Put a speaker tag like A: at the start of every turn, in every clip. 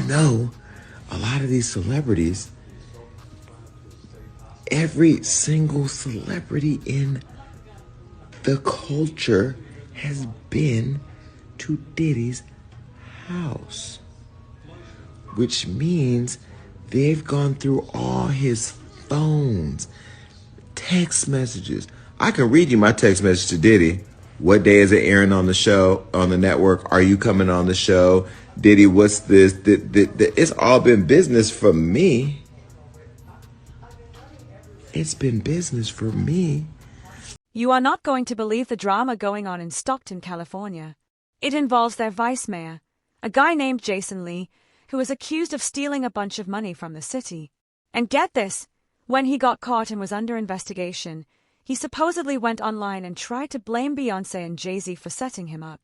A: know a lot of these celebrities, every single celebrity in the culture has been to Diddy's house, which means they've gone through all his phones, text messages. I can read you my text message to Diddy. What day is it airing on the show, on the network? Are you coming on the show? Diddy, what's this? It's all been business for me. It's been business for me.
B: You are not going to believe the drama going on in Stockton, California. It involves their vice mayor, a guy named Jason Lee, who is accused of stealing a bunch of money from the city. And get this, when he got caught and was under investigation, he supposedly went online and tried to blame Beyoncé and Jay Z for setting him up.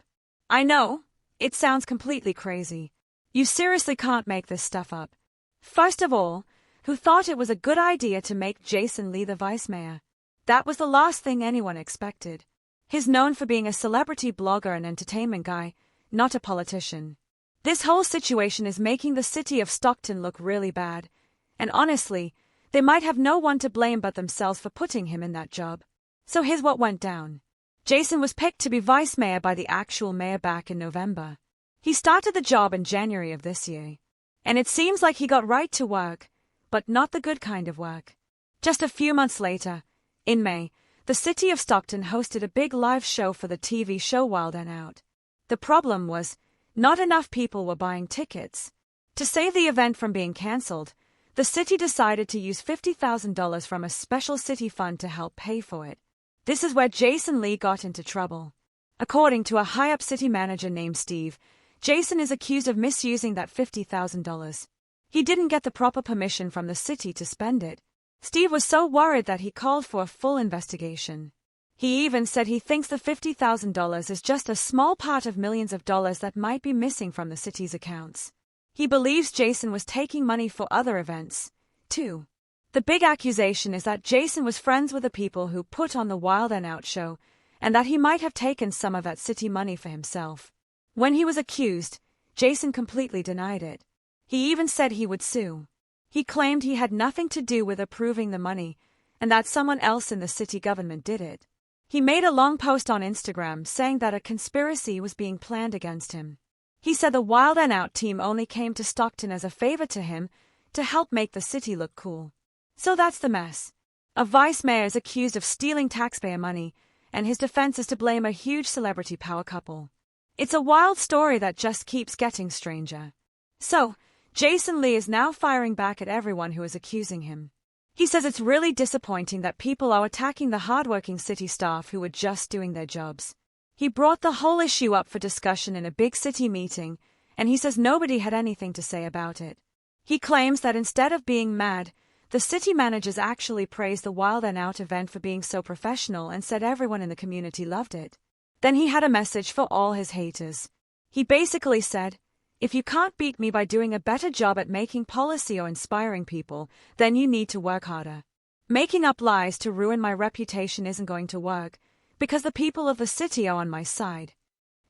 B: I know, it sounds completely crazy. You seriously can't make this stuff up. First of all, who thought it was a good idea to make Jason Lee the vice mayor? That was the last thing anyone expected. He's known for being a celebrity blogger and entertainment guy, not a politician. This whole situation is making the city of Stockton look really bad, and honestly, they might have no one to blame but themselves for putting him in that job. So here's what went down. Jason was picked to be vice mayor by the actual mayor back in November. He started the job in January of this year. And it seems like he got right to work, but not the good kind of work. Just a few months later, in May, the city of Stockton hosted a big live show for the TV show Wild 'N Out. The problem was, not enough people were buying tickets. To save the event from being cancelled, the city decided to use $50,000 from a special city fund to help pay for it. This is where Jason Lee got into trouble. According to a high-up city manager named Steve, Jason is accused of misusing that $50,000. He didn't get the proper permission from the city to spend it. Steve was so worried that he called for a full investigation. He even said he thinks the $50,000 is just a small part of millions of dollars that might be missing from the city's accounts. He believes Jason was taking money for other events, too. The big accusation is that Jason was friends with the people who put on the Wild 'N Out show, and that he might have taken some of that city money for himself. When he was accused, Jason completely denied it. He even said he would sue. He claimed he had nothing to do with approving the money, and that someone else in the city government did it. He made a long post on Instagram saying that a conspiracy was being planned against him. He said the Wild 'N Out team only came to Stockton as a favor to him to help make the city look cool. So that's the mess. A vice mayor is accused of stealing taxpayer money, and his defense is to blame a huge celebrity power couple. It's a wild story that just keeps getting stranger. So, Jason Lee is now firing back at everyone who is accusing him. He says it's really disappointing that people are attacking the hardworking city staff who were just doing their jobs. He brought the whole issue up for discussion in a big city meeting, and he says nobody had anything to say about it. He claims that instead of being mad, the city managers actually praised the Wild 'N Out event for being so professional and said everyone in the community loved it. Then he had a message for all his haters. He basically said, "If you can't beat me by doing a better job at making policy or inspiring people, then you need to work harder. Making up lies to ruin my reputation isn't going to work, because the people of the city are on my side."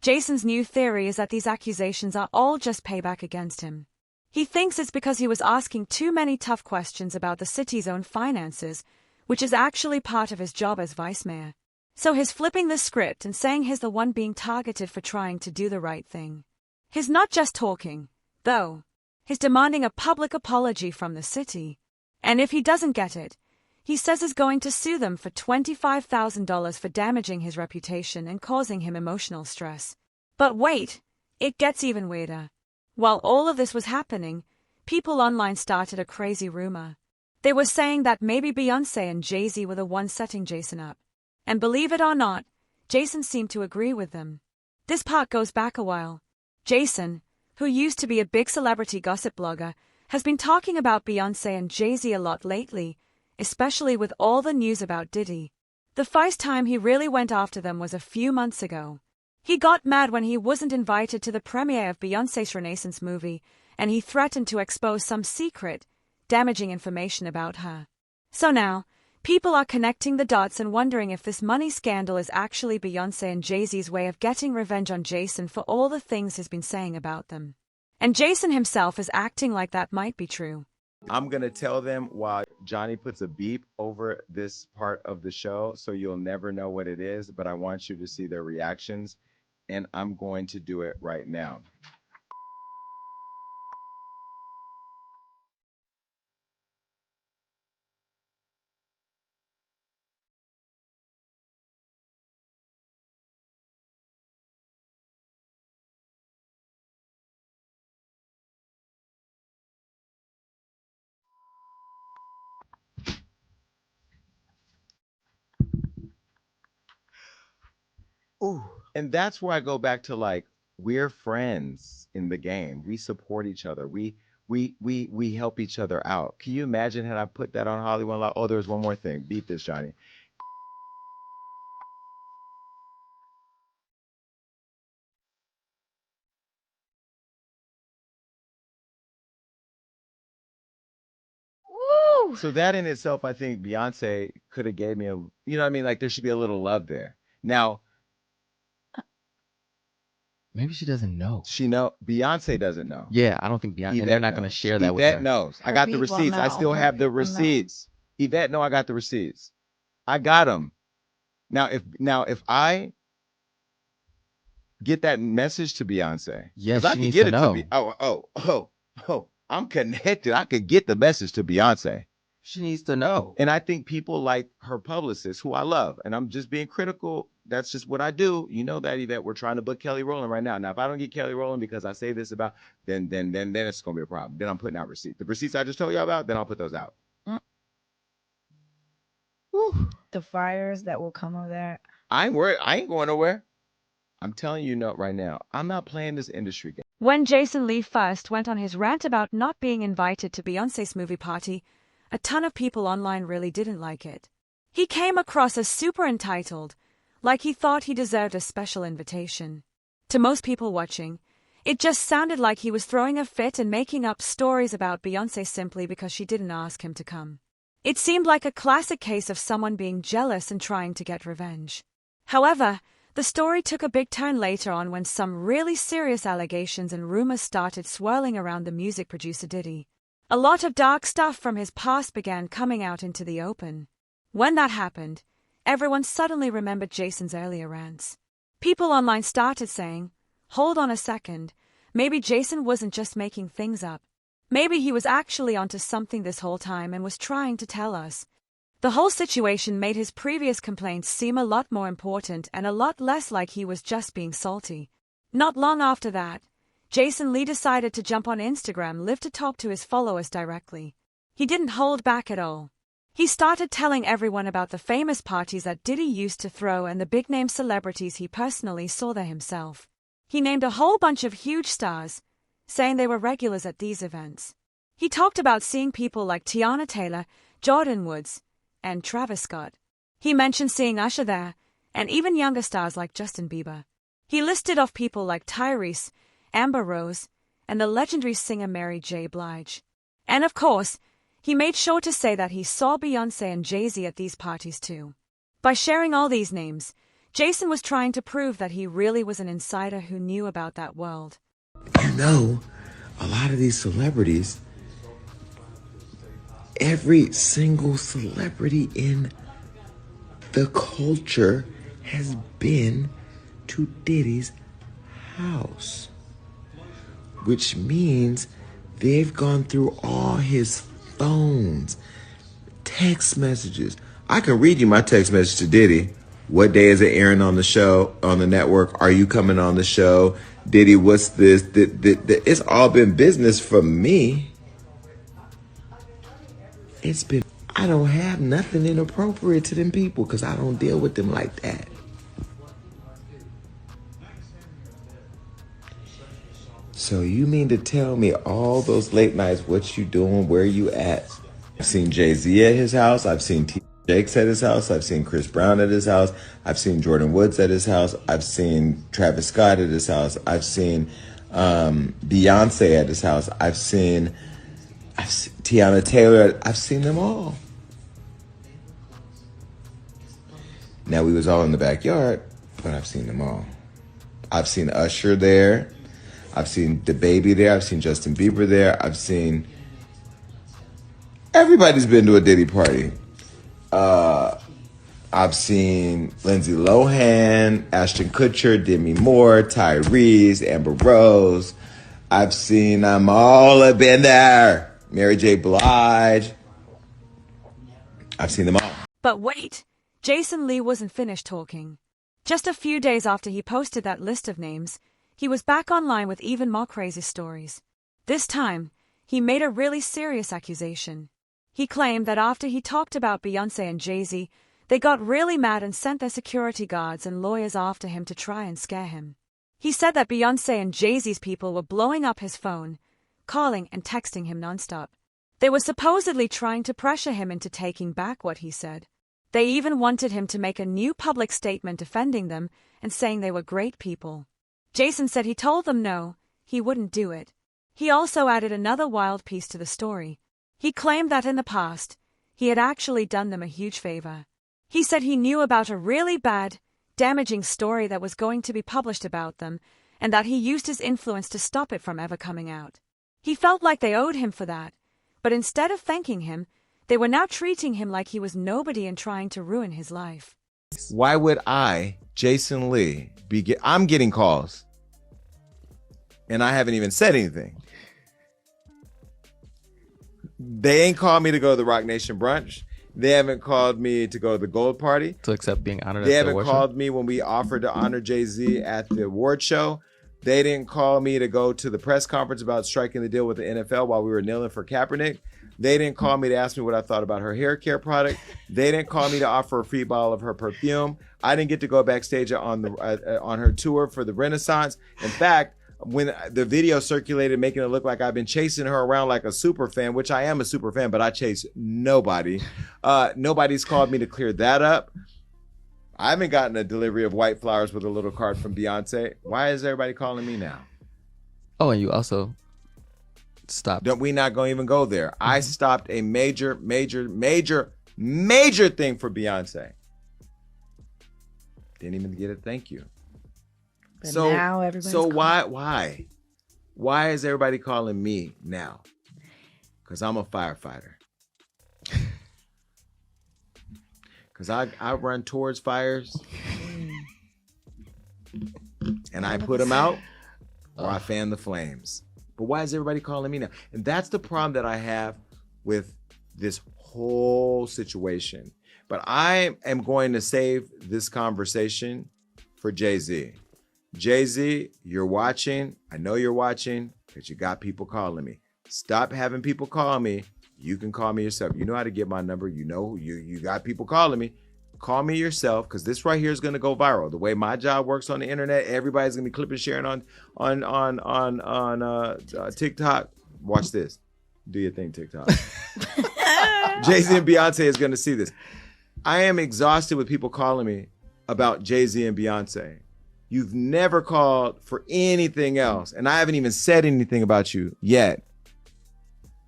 B: Jason's new theory is that these accusations are all just payback against him. He thinks it's because he was asking too many tough questions about the city's own finances, which is actually part of his job as vice mayor. So he's flipping the script and saying he's the one being targeted for trying to do the right thing. He's not just talking, though. He's demanding a public apology from the city. And if he doesn't get it, he says he's going to sue them for $25,000 for damaging his reputation and causing him emotional stress. But wait, it gets even weirder. While all of this was happening, people online started a crazy rumor. They were saying that maybe Beyoncé and Jay Z were the ones setting Jason up. And believe it or not, Jason seemed to agree with them. This part goes back a while. Jason, who used to be a big celebrity gossip blogger, has been talking about Beyoncé and Jay Z a lot lately, especially with all the news about Diddy. The first time he really went after them was a few months ago. He got mad when he wasn't invited to the premiere of Beyoncé's Renaissance movie, and he threatened to expose some secret, damaging information about her. So now, people are connecting the dots and wondering if this money scandal is actually Beyoncé and Jay Z's way of getting revenge on Jason for all the things he's been saying about them. And Jason himself is acting like that might be true.
A: I'm going to tell them while Johnny puts a beep over this part of the show, so you'll never know what it is, but I want you to see their reactions, and I'm going to do it right now. Ooh. And that's where I go back to, like, we're friends in the game. We support each other. We help each other out. Can you imagine had I put that on Hollywood Law? Oh, there's one more thing. Beat this, Johnny.
C: Woo!
A: So that in itself, I think Beyonce could have gave me a, you know what I mean? Like there should be a little love there. Now,
C: Maybe she doesn't know.
A: Beyonce doesn't know.
C: Yeah, I don't think Beyonce. And
A: Yvette
C: they're not going to
A: knows.
C: share that with
A: Yvette
C: her.
A: knows. I
D: Her
A: got the
D: people
A: receipts. I
D: know.
A: still
D: Her
A: have the
D: people know.
A: receipts. Yvette know I got the receipts. I got them. Now, if I get that message to Beyonce,
C: Yes,
A: 'cause I
C: she
A: can
C: needs
A: get
C: to
A: it
C: know.
A: oh, I'm connected. I could get the message to Beyonce.
C: She needs to know.
A: And I think people like her publicist, who I love, and I'm just being critical. That's just what I do. You know that, Yvette. We're trying to book Kelly Rowland right now. Now, if I don't get Kelly Rowland because I say this about, then it's gonna be a problem. Then I'm putting out receipts. The receipts I just told you about, then I'll put those out. Whew.
D: The fires that will come of that.
A: I ain't worried. I ain't going nowhere. I'm telling you no right now. I'm not playing this industry game.
B: When Jason Lee first went on his rant about not being invited to Beyoncé's movie party, a ton of people online really didn't like it. He came across as super entitled, like he thought he deserved a special invitation. To most people watching, it just sounded like he was throwing a fit and making up stories about Beyoncé simply because she didn't ask him to come. It seemed like a classic case of someone being jealous and trying to get revenge. However, the story took a big turn later on when some really serious allegations and rumors started swirling around the music producer Diddy. A lot of dark stuff from his past began coming out into the open. When that happened, everyone suddenly remembered Jason's earlier rants. People online started saying, "Hold on a second, maybe Jason wasn't just making things up. Maybe he was actually onto something this whole time and was trying to tell us." The whole situation made his previous complaints seem a lot more important and a lot less like he was just being salty. Not long after that, Jason Lee decided to jump on Instagram Live to talk to his followers directly. He didn't hold back at all. He started telling everyone about the famous parties that Diddy used to throw and the big-name celebrities he personally saw there himself. He named a whole bunch of huge stars, saying they were regulars at these events. He talked about seeing people like Tiana Taylor, Jordan Woods, and Travis Scott. He mentioned seeing Usher there, and even younger stars like Justin Bieber. He listed off people like Tyrese, Amber Rose, and the legendary singer Mary J. Blige. And of course, he made sure to say that he saw Beyoncé and Jay Z at these parties too. By sharing all these names, Jason was trying to prove that he really was an insider who knew about that world.
A: You know, a lot of these celebrities, every single celebrity in the culture has been to Diddy's house, which means they've gone through all his phones, text messages. I can read you my text message to Diddy. What day is it airing on the show, on the network? Are you coming on the show? Diddy, what's this? It's all been business for me. I don't have nothing inappropriate to them people because I don't deal with them like that. So you mean to tell me all those late nights, what you doing, where you at? I've seen Jay Z at his house. I've seen T. Jakes at his house. I've seen Chris Brown at his house. I've seen Jordan Woods at his house. I've seen Travis Scott at his house. I've seen Beyonce at his house. I've seen Tiana Taylor. I've seen them all. Now, we was all in the backyard, but I've seen them all. I've seen Usher there. I've seen DaBaby there. I've seen Justin Bieber there. I've seen everybody's been to a Diddy party. I've seen Lindsay Lohan, Ashton Kutcher, Demi Moore, Tyrese, Amber Rose. I've seen them all have been there. Mary J. Blige. I've seen them all.
B: But wait, Jason Lee wasn't finished talking. Just a few days after he posted that list of names, he was back online with even more crazy stories. This time, he made a really serious accusation. He claimed that after he talked about Beyoncé and Jay Z, they got really mad and sent their security guards and lawyers after him to try and scare him. He said that Beyoncé and Jay Z's people were blowing up his phone, calling and texting him nonstop. They were supposedly trying to pressure him into taking back what he said. They even wanted him to make a new public statement defending them and saying they were great people. Jason said he told them no, he wouldn't do it. He also added another wild piece to the story. He claimed that in the past, he had actually done them a huge favor. He said he knew about a really bad, damaging story that was going to be published about them, and that he used his influence to stop it from ever coming out. He felt like they owed him for that, but instead of thanking him, they were now treating him like he was nobody and trying to ruin his life.
A: Why would I, Jason Lee, I'm getting calls, and I haven't even said anything. They ain't called me to go to the Rock Nation brunch. They haven't called me to go to the Gold Party.
C: To accept being honored.
A: They
C: at the
A: haven't
C: award
A: called
C: show?
A: me when we offered to honor Jay Z at the award show. They didn't call me to go to the press conference about striking the deal with the NFL while we were kneeling for Kaepernick. They didn't call me to ask me what I thought about her hair care product. They didn't call me to offer a free bottle of her perfume. I didn't get to go backstage on her tour for the Renaissance. In fact, when the video circulated making it look like I've been chasing her around like a super fan, which I am a super fan, but I chase nobody. Nobody's called me to clear that up. I haven't gotten a delivery of white flowers with a little card from Beyonce. Why is everybody calling me now?
C: Oh, and you also stopped.
A: Don't we not going to even go there? Mm-hmm. I stopped a major thing for Beyonce. Didn't even get a thank you.
D: But now everybody's
A: why is everybody calling me now? Because I'm a firefighter. Because I run towards fires and I put them out or I fan the flames. But why is everybody calling me now? And that's the problem that I have with this whole situation. But I am going to save this conversation for Jay Z. Jay Z, you're watching. I know you're watching because you got people calling me. Stop having people call me. You can call me yourself. You know how to get my number. You know you got people calling me. Call me yourself because this right here is going to go viral. The way my job works on the internet, everybody's going to be clipping, sharing on TikTok. Watch this. Do your thing, TikTok. Jay Z and Beyonce is going to see this. I am exhausted with people calling me about Jay Z and Beyonce. You've never called for anything else. And I haven't even said anything about you yet.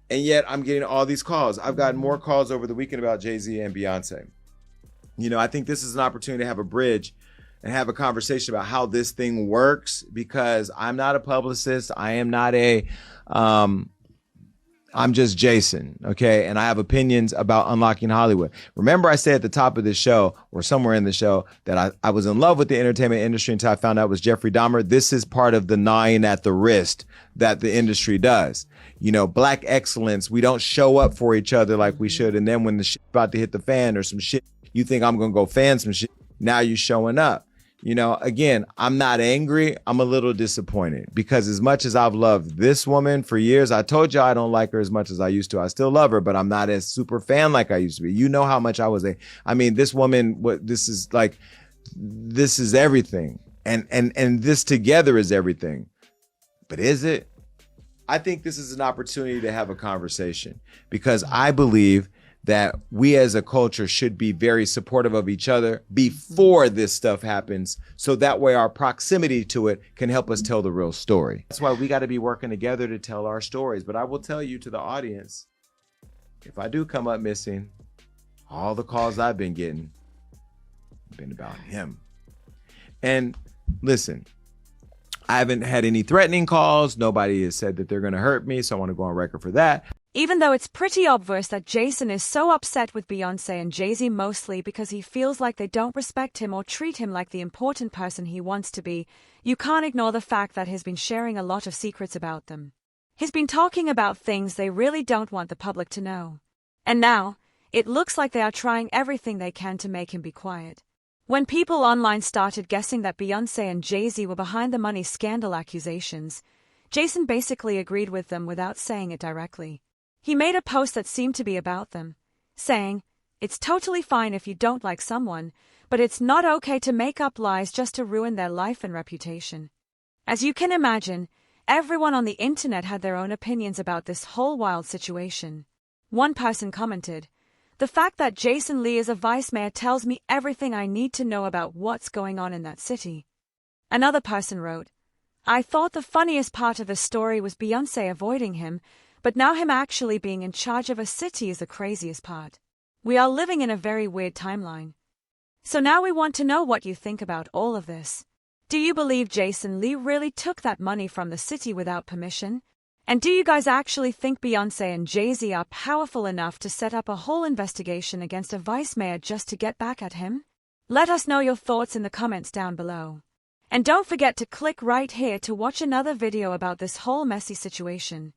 A: And yet I'm getting all these calls. I've gotten more calls over the weekend about Jay Z and Beyonce. You know, I think this is an opportunity to have a bridge and have a conversation about how this thing works because I'm not a publicist. I am not I'm just Jason, okay? And I have opinions about unlocking Hollywood. Remember I said at the top of this show or somewhere in the show that I was in love with the entertainment industry until I found out it was Jeffrey Dahmer. This is part of the gnawing at the wrist that the industry does. You know, black excellence, we don't show up for each other like we should. And then when the shit's about to hit the fan or some shit, you think I'm going to go fan some shit. Now you're showing up. You know, again, I'm not angry. I'm a little disappointed because as much as I've loved this woman for years, I told you I don't like her as much as I used to. I still love her, but I'm not as super fan like I used to be. You know how much I was this woman, this is everything. And this together is everything. But is it? I think this is an opportunity to have a conversation because I believe that we as a culture should be very supportive of each other before this stuff happens. So that way our proximity to it can help us tell the real story. That's why we got to be working together to tell our stories. But I will tell you to the audience, if I do come up missing, all the calls I've been getting have been about him. And listen, I haven't had any threatening calls. Nobody has said that they're going to hurt me, so I want to go on record for that.
B: Even though it's pretty obvious that Jason is so upset with Beyoncé and Jay Z mostly because he feels like they don't respect him or treat him like the important person he wants to be, you can't ignore the fact that he's been sharing a lot of secrets about them. He's been talking about things they really don't want the public to know. And now, it looks like they are trying everything they can to make him be quiet. When people online started guessing that Beyoncé and Jay Z were behind the money scandal accusations, Jason basically agreed with them without saying it directly. He made a post that seemed to be about them, saying, "It's totally fine if you don't like someone, but it's not okay to make up lies just to ruin their life and reputation." As you can imagine, everyone on the internet had their own opinions about this whole wild situation. One person commented, "The fact that Jason Lee is a vice mayor tells me everything I need to know about what's going on in that city." Another person wrote, "I thought the funniest part of the story was Beyoncé avoiding him, but now him actually being in charge of a city is the craziest part. We are living in a very weird timeline." So now we want to know what you think about all of this. Do you believe Jason Lee really took that money from the city without permission? And do you guys actually think Beyoncé and Jay Z are powerful enough to set up a whole investigation against a vice mayor just to get back at him? Let us know your thoughts in the comments down below. And don't forget to click right here to watch another video about this whole messy situation.